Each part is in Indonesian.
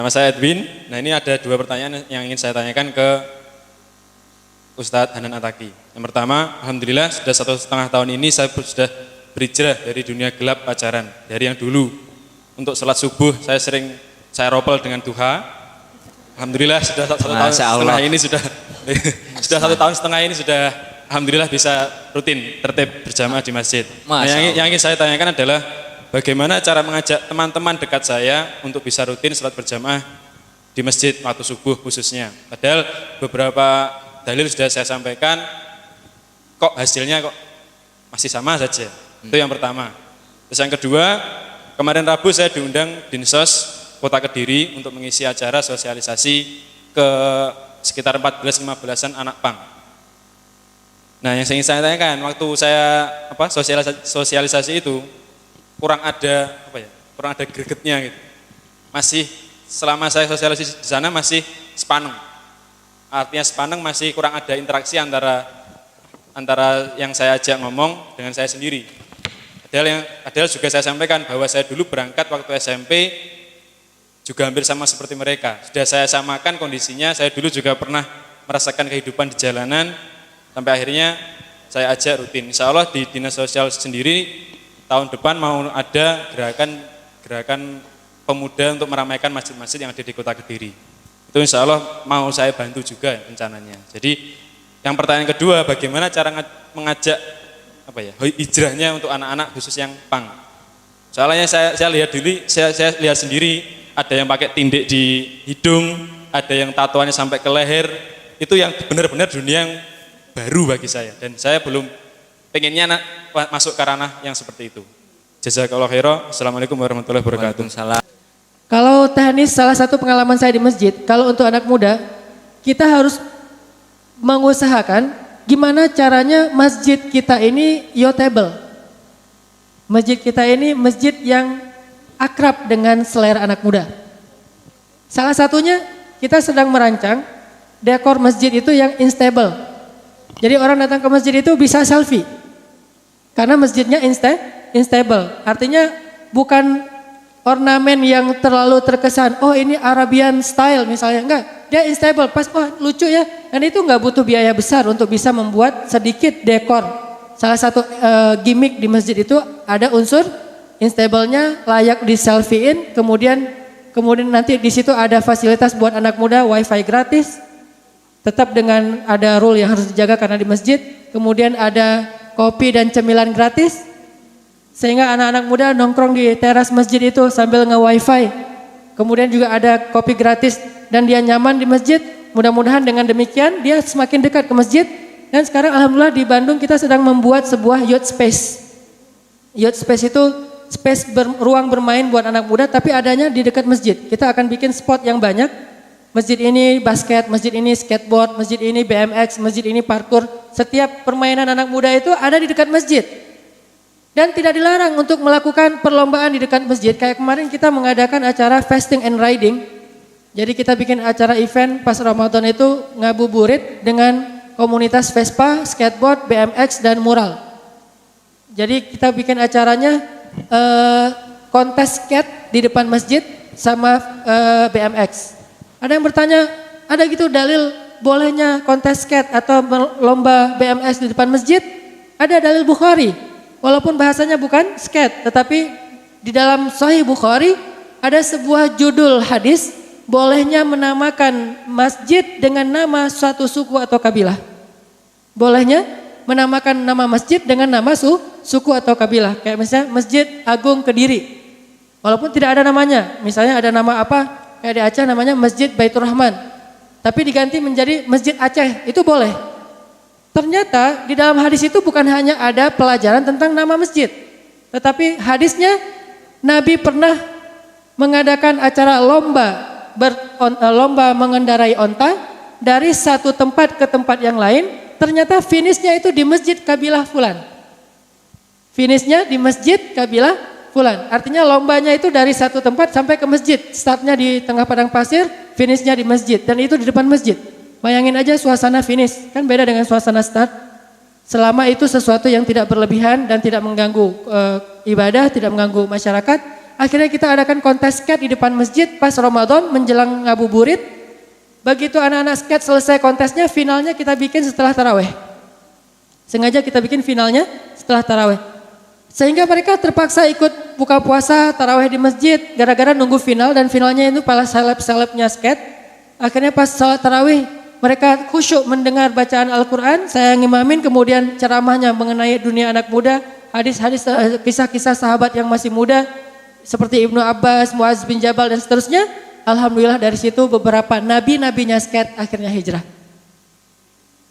Nama saya Edwin. Nah, ini ada dua pertanyaan yang ingin saya tanyakan ke Ustadz Hanan Ataki. Yang pertama, alhamdulillah sudah 1,5 tahun ini saya sudah berhijrah dari dunia gelap pacaran. Dari yang dulu untuk sholat subuh saya ropel dengan duha. Alhamdulillah sudah 1,5 tahun ini sudah sudah 1,5 tahun ini sudah alhamdulillah bisa rutin tertib berjamaah di masjid. Nah, yang ingin saya tanyakan adalah bagaimana cara mengajak teman-teman dekat saya untuk bisa rutin sholat berjamaah di masjid waktu subuh khususnya. Padahal beberapa dalil sudah saya sampaikan, kok hasilnya kok masih sama saja. Itu yang pertama. Terus yang kedua, kemarin Rabu saya diundang Dinsos Kota Kediri untuk mengisi acara sosialisasi ke sekitar 14-15an anak pang. Nah, yang ingin saya tanyakan, waktu saya sosialisasi itu kurang ada gregetnya gitu. Masih selama saya sosialisasi di sana masih sepaneng. Artinya sepaneng masih kurang ada interaksi antara yang saya ajak ngomong dengan saya sendiri. Padahal juga saya sampaikan bahwa saya dulu berangkat waktu SMP juga hampir sama seperti mereka. Sudah saya samakan kondisinya, saya dulu juga pernah merasakan kehidupan di jalanan, sampai akhirnya saya ajak rutin. Insya Allah di Dinas Sosial sendiri tahun depan mau ada gerakan pemuda untuk meramaikan masjid-masjid yang ada di Kota Kediri. Itu insya Allah mau saya bantu juga rencananya. Jadi yang pertanyaan kedua, bagaimana cara mengajak hijrahnya untuk anak-anak khusus yang pang. Soalnya saya lihat sendiri ada yang pakai tindik di hidung, ada yang tatoannya sampai ke leher. Itu yang benar-benar dunia yang baru bagi saya, dan saya belum pengennya masuk ke ranah yang seperti itu. Jazakallahu khairan. Assalamualaikum warahmatullahi wabarakatuh. Kalau teknis salah satu pengalaman saya di masjid, kalau untuk anak muda, kita harus mengusahakan gimana caranya masjid kita ini yotable. Masjid kita ini masjid yang akrab dengan selera anak muda. Salah satunya kita sedang merancang dekor masjid itu yang instable. Jadi orang datang ke masjid itu bisa selfie. Karena masjidnya instable. Artinya bukan ornamen yang terlalu terkesan, oh ini Arabian style misalnya, enggak. Dia instable, pas lucu ya. Dan itu enggak butuh biaya besar untuk bisa membuat sedikit dekor. Salah satu gimmick di masjid itu ada unsur instable-nya, layak di selfie-in, kemudian nanti di situ ada fasilitas buat anak muda, wifi gratis. Tetap dengan ada rule yang harus dijaga karena di masjid. Kemudian ada kopi dan cemilan gratis. Sehingga anak-anak muda nongkrong di teras masjid itu sambil nge-wifi. Kemudian juga ada kopi gratis dan dia nyaman di masjid. Mudah-mudahan dengan demikian dia semakin dekat ke masjid. Dan sekarang alhamdulillah di Bandung kita sedang membuat sebuah youth space. Youth space itu ruang bermain buat anak muda tapi adanya di dekat masjid. Kita akan bikin spot yang banyak. Masjid ini basket, masjid ini skateboard, masjid ini BMX, masjid ini parkour. Setiap permainan anak muda itu ada di dekat masjid. Dan tidak dilarang untuk melakukan perlombaan di dekat masjid. Kayak kemarin kita mengadakan acara fasting and riding. Jadi kita bikin acara event pas Ramadan itu ngabuburit dengan komunitas Vespa, skateboard, BMX, dan mural. Jadi kita bikin acaranya kontes skate di depan masjid sama BMX. Ada yang bertanya, ada gitu dalil bolehnya kontes skate atau lomba BMX di depan masjid? Ada dalil Bukhari. Walaupun bahasanya bukan skate, tetapi di dalam Sahih Bukhari ada sebuah judul hadis, bolehnya menamakan masjid dengan nama suatu suku atau kabilah. Bolehnya menamakan nama masjid dengan nama suku atau kabilah. Kayak misalnya Masjid Agung Kediri. Walaupun tidak ada namanya, misalnya ada nama apa? Kayak di Aceh namanya Masjid Baitur Rahman. Tapi diganti menjadi Masjid Aceh, itu boleh. Ternyata di dalam hadis itu bukan hanya ada pelajaran tentang nama masjid. Tetapi hadisnya Nabi pernah mengadakan acara lomba mengendarai onta dari satu tempat ke tempat yang lain. Ternyata finishnya itu di Masjid Kabilah Fulan. Finishnya di Masjid Kabilah Fulan. Artinya lombanya itu dari satu tempat sampai ke masjid. Startnya di tengah padang pasir, finishnya di masjid. Dan itu di depan masjid. Bayangin aja suasana finish. Kan beda dengan suasana start. Selama itu sesuatu yang tidak berlebihan dan tidak mengganggu ibadah, tidak mengganggu masyarakat. akhirnya kita adakan kontes skate di depan masjid pas Ramadan menjelang ngabuburit. Begitu anak-anak skate selesai kontesnya, finalnya kita bikin setelah taraweh. Sengaja kita bikin finalnya setelah taraweh. Sehingga mereka terpaksa ikut buka puasa taraweh di masjid gara-gara nunggu final, dan finalnya itu para seleb-selebnya skate. Akhirnya pas salat tarawih mereka khusyuk mendengar bacaan Al-Quran, saya ngimamin, kemudian ceramahnya mengenai dunia anak muda, hadis-hadis, kisah-kisah sahabat yang masih muda seperti Ibnu Abbas, Muaz bin Jabal dan seterusnya. Alhamdulillah dari situ beberapa nabi-nabinya skate akhirnya hijrah.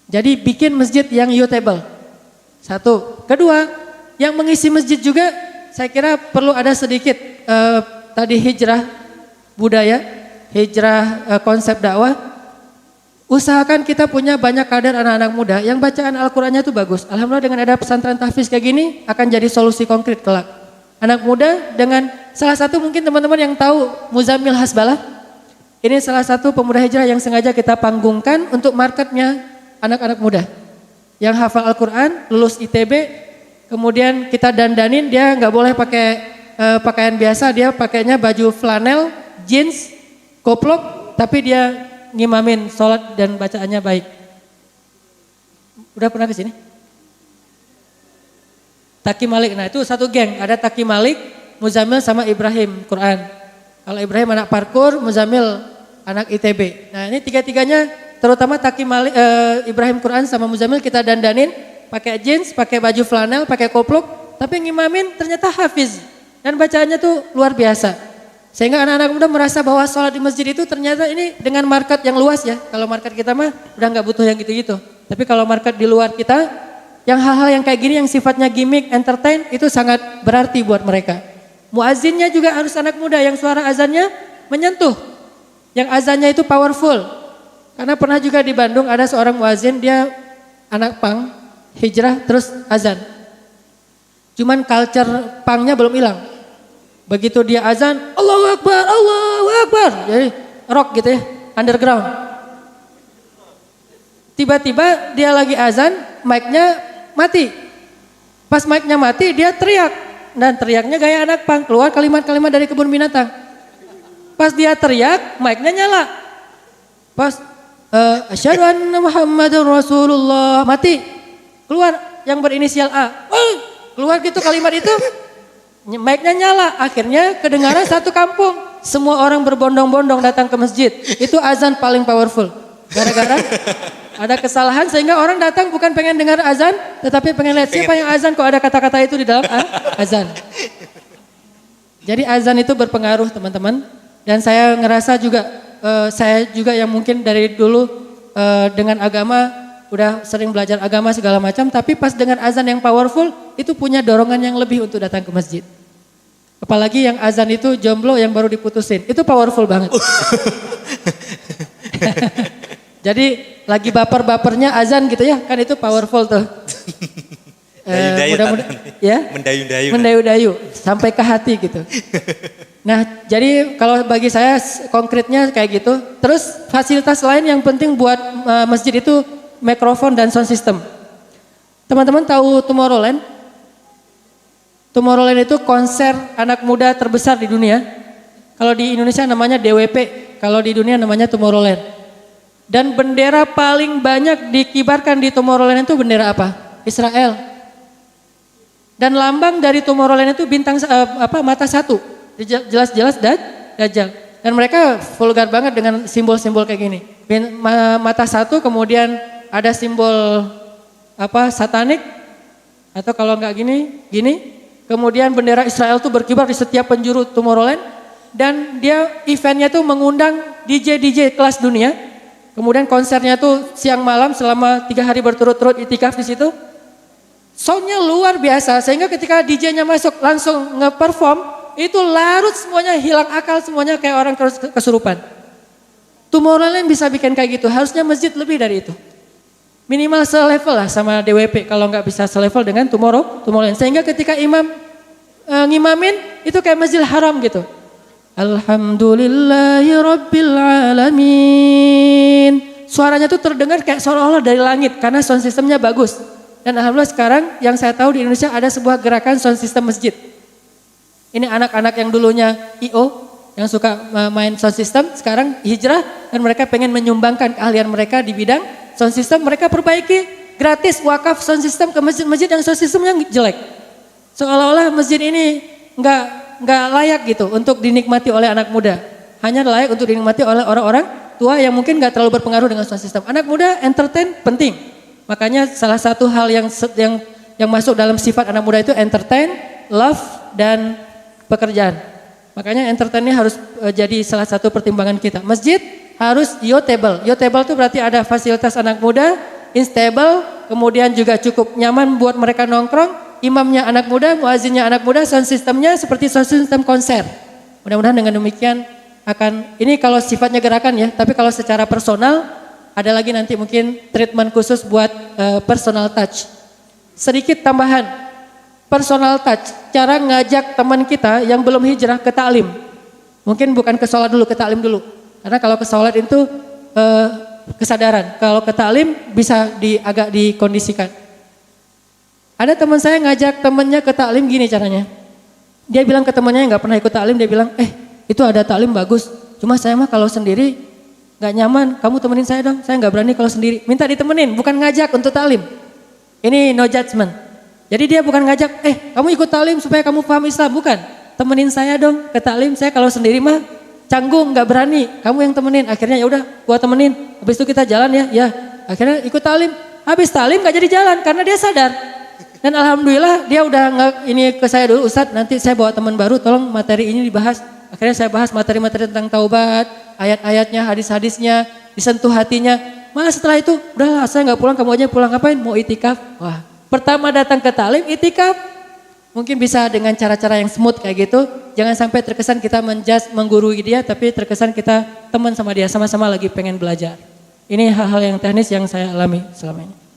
Jadi bikin masjid yang youthable. Satu. Kedua, yang mengisi masjid juga saya kira perlu ada sedikit tadi hijrah budaya, hijrah konsep dakwah. Usahakan kita punya banyak kader anak-anak muda yang bacaan Al-Qur'annya itu bagus. Alhamdulillah dengan ada pesantren tahfiz kayak gini akan jadi solusi konkret kelak. Anak muda dengan salah satu mungkin teman-teman yang tahu Muzammil Hasbalah. Ini salah satu pemuda hijrah yang sengaja kita panggungkan untuk marketnya anak-anak muda. Yang hafal Al-Quran, lulus ITB, kemudian kita dandanin, dia nggak boleh pakai pakaian biasa, dia pakainya baju flanel, jeans, koplok, tapi dia ngimamin sholat dan bacaannya baik. Udah pernah ke sini? Taki Malik, nah itu satu geng, ada Taki Malik, Muzammil sama Ibrahim Quran. Kalau Ibrahim anak parkur, Muzammil anak ITB. Nah ini tiga-tiganya, terutama Taki Malik, Ibrahim Quran sama Muzammil kita dandanin, pakai jeans, pakai baju flanel, pakai koplok, tapi ngimamin ternyata hafiz dan bacaannya tuh luar biasa. Sehingga anak-anak muda merasa bahwa sholat di masjid itu ternyata ini dengan market yang luas ya. Kalau market kita mah udah nggak butuh yang gitu-gitu. Tapi kalau market di luar kita, yang hal-hal yang kayak gini yang sifatnya gimmick, entertain itu sangat berarti buat mereka. Muazzinnya juga harus anak muda yang suara azannya menyentuh. Yang azannya itu powerful. Karena pernah juga di Bandung ada seorang muazzin, dia anak punk, hijrah terus azan. Cuman culture punknya belum hilang. Begitu dia azan, Allahu Akbar, Allahu Akbar. Jadi rock gitu ya, underground. Tiba-tiba dia lagi azan, mic-nya mati. Pas mic-nya mati, dia teriak. Dan teriaknya gaya anak punk, keluar kalimat-kalimat dari kebun binatang. Pas dia teriak, mic-nya nyala. Pas asyhadu anna Muhammadar Rasulullah, mati. Keluar yang berinisial A. Keluar gitu kalimat itu. Mic-nya nyala, akhirnya kedengaran satu kampung. Semua orang berbondong-bondong datang ke masjid. Itu azan paling powerful. Gara-gara ada kesalahan sehingga orang datang bukan pengen dengar azan, tetapi pengen lihat siapa yang azan, kok ada kata-kata itu di dalam azan. Jadi azan itu berpengaruh teman-teman. Dan saya ngerasa juga, saya juga yang mungkin dari dulu dengan agama, udah sering belajar agama segala macam, tapi pas dengan azan yang powerful, itu punya dorongan yang lebih untuk datang ke masjid. Apalagi yang azan itu jomblo yang baru diputusin, itu powerful banget. Jadi lagi baper-bapernya azan gitu ya, kan itu powerful tuh. Ya, mendayu-dayu sampai ke hati gitu. Nah, jadi kalau bagi saya konkretnya kayak gitu. Terus fasilitas lain yang penting buat masjid itu mikrofon dan sound system. Teman-teman tahu Tomorrowland? Tomorrowland itu konser anak muda terbesar di dunia. Kalau di Indonesia namanya DWP, kalau di dunia namanya Tomorrowland. Dan bendera paling banyak dikibarkan di Tomorrowland itu bendera apa? Israel. Dan lambang dari Tomorrowland itu bintang mata satu. Jelas-jelas Dajjal. Dan mereka vulgar banget dengan simbol-simbol kayak gini. Mata satu, kemudian ada simbol satanik, atau kalau enggak gini. Kemudian bendera Israel tuh berkibar di setiap penjuru Tomorrowland. Dan dia eventnya tuh mengundang DJ kelas dunia. Kemudian konsernya tuh siang malam selama 3 hari berturut-turut itikaf di situ. Soundnya luar biasa sehingga ketika DJ-nya masuk langsung nge-perform, itu larut semuanya, hilang akal semuanya kayak orang kesurupan. Tomorrowland bisa bikin kayak gitu, harusnya masjid lebih dari itu. Minimal selevel lah sama DWP, kalau nggak bisa selevel dengan Tomorrowland. Sehingga ketika imam ngimamin itu kayak Masjidil Haram gitu. Alhamdulillahi Rabbil Alamin. Suaranya tuh terdengar kayak seolah-olah dari langit karena sound systemnya bagus. Dan alhamdulillah sekarang yang saya tahu di Indonesia ada sebuah gerakan sound system masjid. Ini anak-anak yang dulunya IO, yang suka main sound system, sekarang hijrah dan mereka pengen menyumbangkan keahlian mereka di bidang sound system. Mereka perbaiki gratis wakaf sound system ke masjid-masjid yang sound systemnya jelek. Seolah-olah masjid ini nggak layak gitu untuk dinikmati oleh anak muda. Hanya layak untuk dinikmati oleh orang-orang tua yang mungkin nggak terlalu berpengaruh dengan sound system. Anak muda entertain penting. Makanya salah satu hal yang masuk dalam sifat anak muda itu entertain, love, dan pekerjaan. Makanya entertain ini harus jadi salah satu pertimbangan kita. Masjid harus youthable. Youthable itu berarti ada fasilitas anak muda, instable, kemudian juga cukup nyaman buat mereka nongkrong. Imamnya anak muda, muazinnya anak muda, sound systemnya seperti sound system konser. Mudah-mudahan dengan demikian ini kalau sifatnya gerakan ya, tapi kalau secara personal ada lagi nanti mungkin treatment khusus buat personal touch. Sedikit tambahan, personal touch, cara ngajak teman kita yang belum hijrah ke taklim. Mungkin bukan ke sholat dulu, ke taklim dulu. Karena kalau ke sholat itu kesadaran, kalau ke taklim bisa agak dikondisikan. Ada teman saya ngajak temannya ke taklim gini caranya. Dia bilang ke temannya yang gak pernah ikut taklim, dia bilang, itu ada taklim bagus, cuma saya mah kalau sendiri gak nyaman, kamu temenin saya dong, saya gak berani kalau sendiri. Minta ditemenin, bukan ngajak untuk taklim. Ini no judgment. Jadi dia bukan ngajak, kamu ikut taklim supaya kamu paham Islam, bukan. Temenin saya dong ke taklim, saya kalau sendiri mah canggung, gak berani, kamu yang temenin. Akhirnya ya udah, gua temenin, habis itu kita jalan ya. Akhirnya ikut taklim, habis taklim gak jadi jalan karena dia sadar. Dan alhamdulillah dia udah ini ke saya dulu, Ustadz nanti saya bawa teman baru, tolong materi ini dibahas. Akhirnya saya bahas materi-materi tentang taubat, ayat-ayatnya, hadis-hadisnya, disentuh hatinya. Malah setelah itu, udahlah saya gak pulang, kamu aja pulang, ngapain? Mau itikaf. Wah, pertama datang ke taklim, itikaf. Mungkin bisa dengan cara-cara yang smooth kayak gitu. Jangan sampai terkesan kita menggurui dia, tapi terkesan kita teman sama dia, sama-sama lagi pengen belajar. Ini hal-hal yang teknis yang saya alami selama ini.